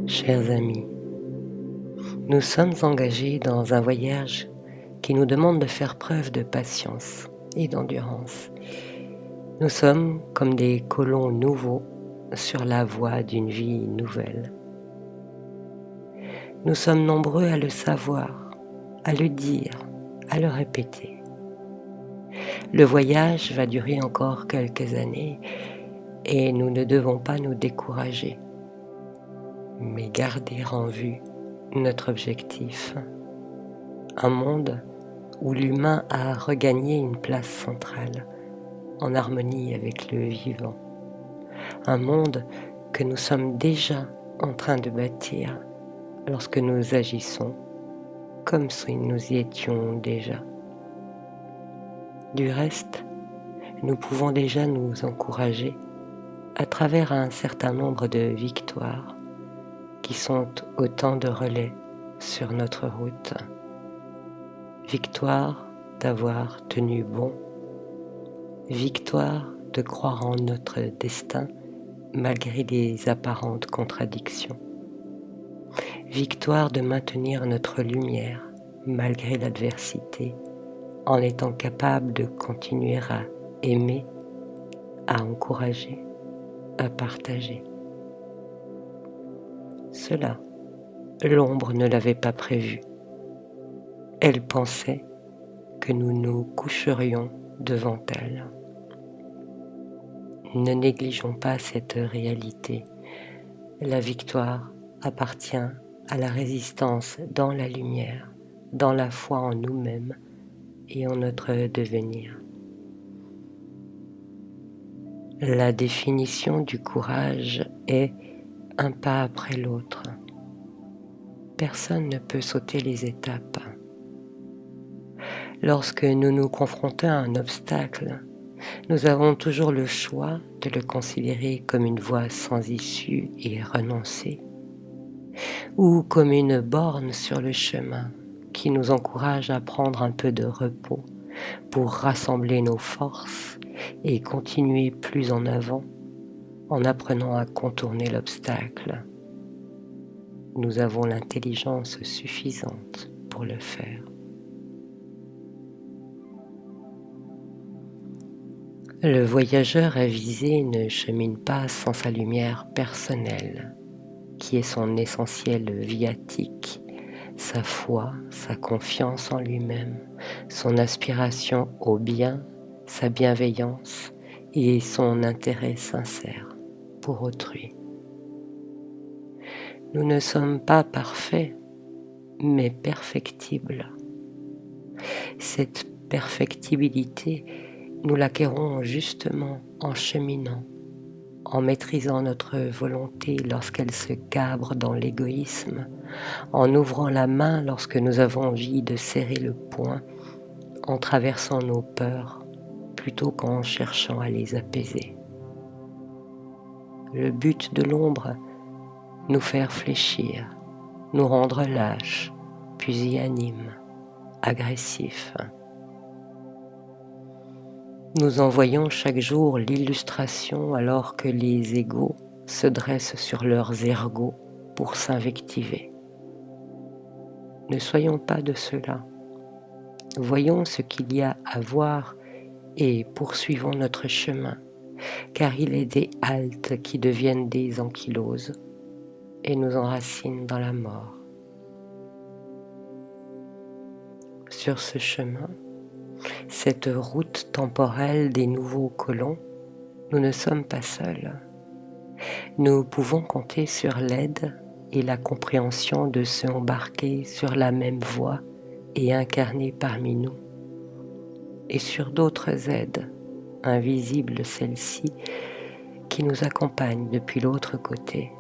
Chers amis, nous sommes engagés dans un voyage qui nous demande de faire preuve de patience et d'endurance. Nous sommes comme des colons nouveaux sur la voie d'une vie nouvelle. Nous sommes nombreux à le savoir, à le dire, à le répéter. Le voyage va durer encore quelques années et nous ne devons pas nous décourager, mais garder en vue notre objectif. Un monde où l'humain a regagné une place centrale, en harmonie avec le vivant. Un monde que nous sommes déjà en train de bâtir lorsque nous agissons comme si nous y étions déjà. Du reste, nous pouvons déjà nous encourager à travers un certain nombre de victoires qui sont autant de relais sur notre route. Victoire d'avoir tenu bon, victoire de croire en notre destin malgré les apparentes contradictions, victoire de maintenir notre lumière malgré l'adversité en étant capable de continuer à aimer, à encourager, à partager. Cela, l'ombre ne l'avait pas prévu. Elle pensait que nous nous coucherions devant elle. Ne négligeons pas cette réalité. La victoire appartient à la résistance dans la lumière, dans la foi en nous-mêmes et en notre devenir. La définition du courage est un pas après l'autre. Personne ne peut sauter les étapes. Lorsque nous nous confrontons à un obstacle, nous avons toujours le choix de le considérer comme une voie sans issue et renoncer, ou comme une borne sur le chemin qui nous encourage à prendre un peu de repos pour rassembler nos forces et continuer plus en avant en apprenant à contourner l'obstacle. Nous avons l'intelligence suffisante pour le faire. Le voyageur avisé ne chemine pas sans sa lumière personnelle, qui est son essentiel viatique, sa foi, sa confiance en lui-même, son aspiration au bien, sa bienveillance et son intérêt sincère pour autrui. Nous ne sommes pas parfaits, mais perfectibles. Cette perfectibilité, nous l'acquérons justement en cheminant, en maîtrisant notre volonté lorsqu'elle se cabre dans l'égoïsme, en ouvrant la main lorsque nous avons envie de serrer le poing, en traversant nos peurs plutôt qu'en cherchant à les apaiser. Le but de l'ombre, nous faire fléchir, nous rendre lâches, pusillanimes, agressifs. Nous en voyons chaque jour l'illustration alors que les égaux se dressent sur leurs ergots pour s'invectiver. Ne soyons pas de ceux-là. Voyons ce qu'il y a à voir et poursuivons notre chemin, car il est des haltes qui deviennent des ankyloses et nous enracinent dans la mort. Sur ce chemin, cette route temporelle des nouveaux colons, nous ne sommes pas seuls. Nous pouvons compter sur l'aide et la compréhension de ceux embarqués sur la même voie et incarnés parmi nous, et sur d'autres aides, invisibles celles-ci, qui nous accompagnent depuis l'autre côté,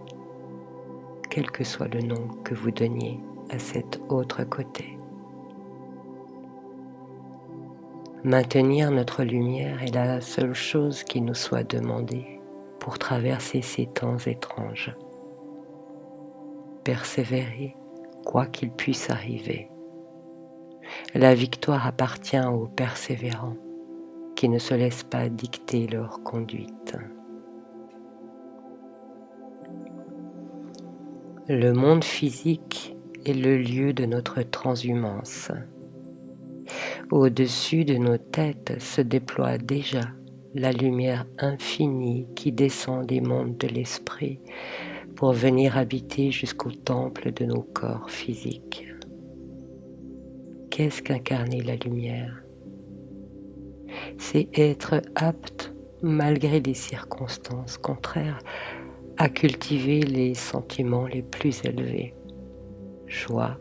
quel que soit le nom que vous donniez à cet autre côté. Maintenir notre lumière est la seule chose qui nous soit demandée pour traverser ces temps étranges. Persévérer, quoi qu'il puisse arriver. La victoire appartient aux persévérants qui ne se laissent pas dicter leur conduite. Le monde physique est le lieu de notre transhumance. Au-dessus de nos têtes se déploie déjà la lumière infinie qui descend des mondes de l'esprit pour venir habiter jusqu'au temple de nos corps physiques. Qu'est-ce qu'incarner la lumière ? C'est être apte, malgré les circonstances contraires, à cultiver les sentiments les plus élevés. Joie,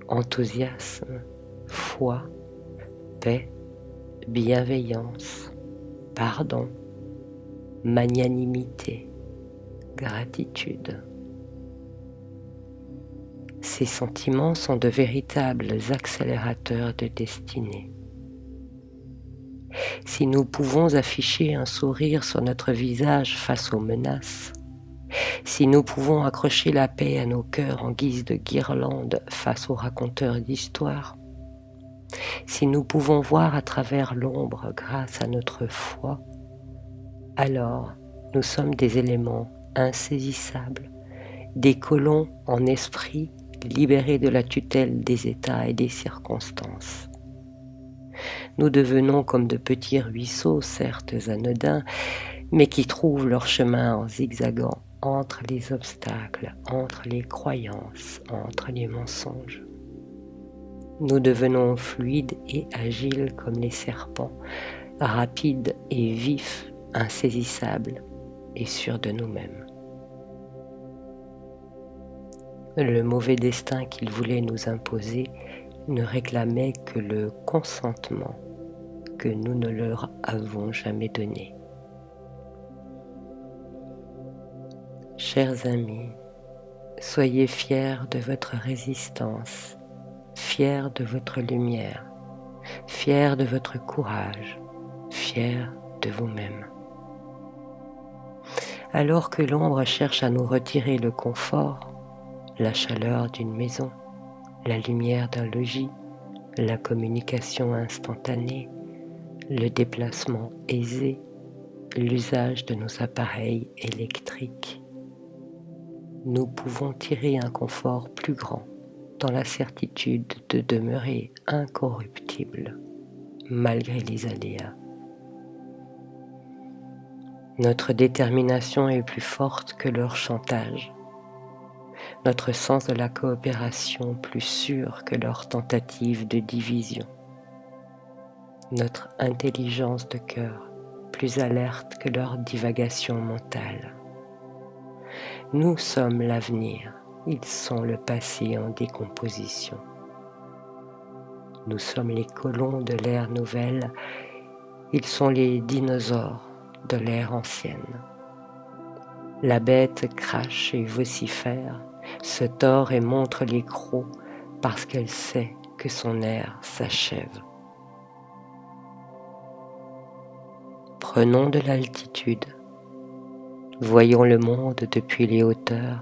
enthousiasme, foi, paix, bienveillance, pardon, magnanimité, gratitude. Ces sentiments sont de véritables accélérateurs de destinée. Si nous pouvons afficher un sourire sur notre visage face aux menaces, si nous pouvons accrocher la paix à nos cœurs en guise de guirlande face aux raconteurs d'histoires, si nous pouvons voir à travers l'ombre grâce à notre foi, alors nous sommes des éléments insaisissables, des colons en esprit libérés de la tutelle des états et des circonstances. Nous devenons comme de petits ruisseaux, certes anodins, mais qui trouvent leur chemin en zigzagant entre les obstacles, entre les croyances, entre les mensonges. Nous devenons fluides et agiles comme les serpents, rapides et vifs, insaisissables et sûrs de nous-mêmes. Le mauvais destin qu'ils voulaient nous imposer ne réclamait que le consentement que nous ne leur avons jamais donné. Chers amis, soyez fiers de votre résistance, fiers de votre lumière, fiers de votre courage, fiers de vous-même. Alors que l'ombre cherche à nous retirer le confort, la chaleur d'une maison, la lumière d'un logis, la communication instantanée, le déplacement aisé, l'usage de nos appareils électriques, nous pouvons tirer un confort plus grand dans la certitude de demeurer incorruptibles malgré les aléas. Notre détermination est plus forte que leur chantage, notre sens de la coopération plus sûr que leur tentative de division, notre intelligence de cœur plus alerte que leur divagation mentale. Nous sommes l'avenir, ils sont le passé en décomposition. Nous sommes les colons de l'ère nouvelle, ils sont les dinosaures de l'ère ancienne. La bête crache et vocifère, se tord et montre les crocs parce qu'elle sait que son ère s'achève. Prenons de l'altitude, voyons le monde depuis les hauteurs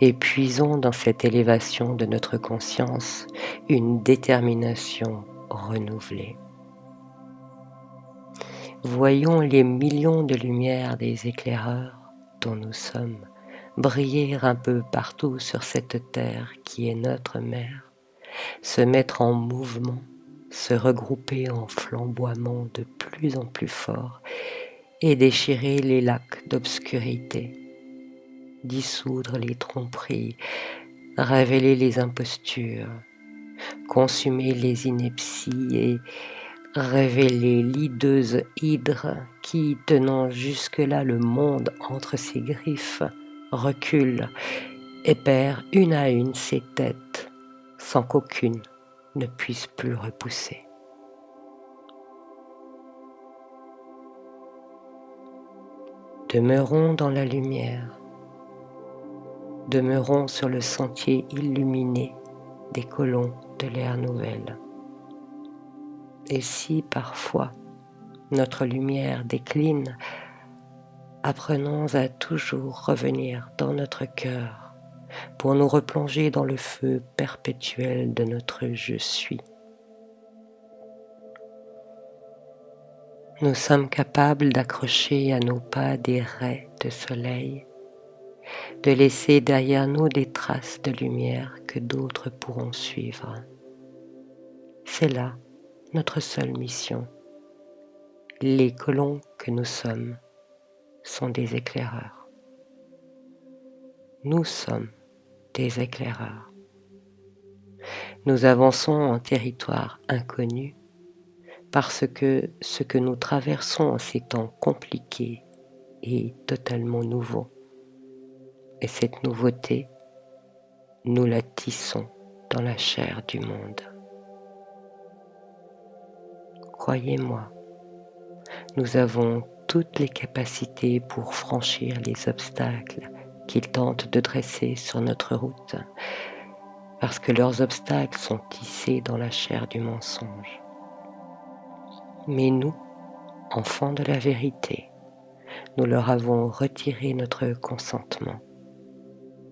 et puisons dans cette élévation de notre conscience une détermination renouvelée. Voyons les millions de lumières des éclaireurs dont nous sommes briller un peu partout sur cette terre qui est notre mère, se mettre en mouvement, se regrouper en flamboiement de plus en plus fort et déchirer les lacs d'obscurité, dissoudre les tromperies, révéler les impostures, consumer les inepties et révéler l'hideuse hydre qui, tenant jusque-là le monde entre ses griffes, recule et perd une à une ses têtes sans qu'aucune ne puisse plus repousser. Demeurons dans la lumière, demeurons sur le sentier illuminé des colons de l'ère nouvelle. Et si parfois notre lumière décline, apprenons à toujours revenir dans notre cœur pour nous replonger dans le feu perpétuel de notre je suis. Nous sommes capables d'accrocher à nos pas des raies de soleil, de laisser derrière nous des traces de lumière que d'autres pourront suivre. C'est là notre seule mission. Les colons que nous sommes sont des éclaireurs. Nous sommes des éclaireurs. Nous avançons en territoire inconnu parce que ce que nous traversons en ces temps compliqués est totalement nouveau. Et cette nouveauté, nous la tissons dans la chair du monde. Croyez-moi, nous avons toutes les capacités pour franchir les obstacles qu'ils tentent de dresser sur notre route, parce que leurs obstacles sont tissés dans la chair du mensonge. Mais nous, enfants de la vérité, nous leur avons retiré notre consentement.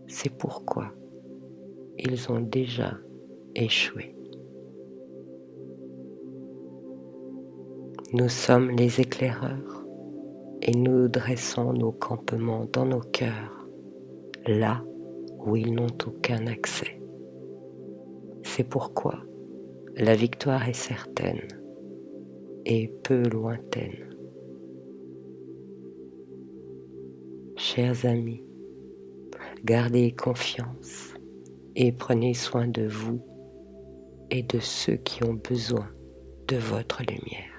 C'est pourquoi ils ont déjà échoué. Nous sommes les éclaireurs et nous dressons nos campements dans nos cœurs, là où ils n'ont aucun accès. C'est pourquoi la victoire est certaine et peu lointaine. Chers amis, gardez confiance et prenez soin de vous et de ceux qui ont besoin de votre lumière.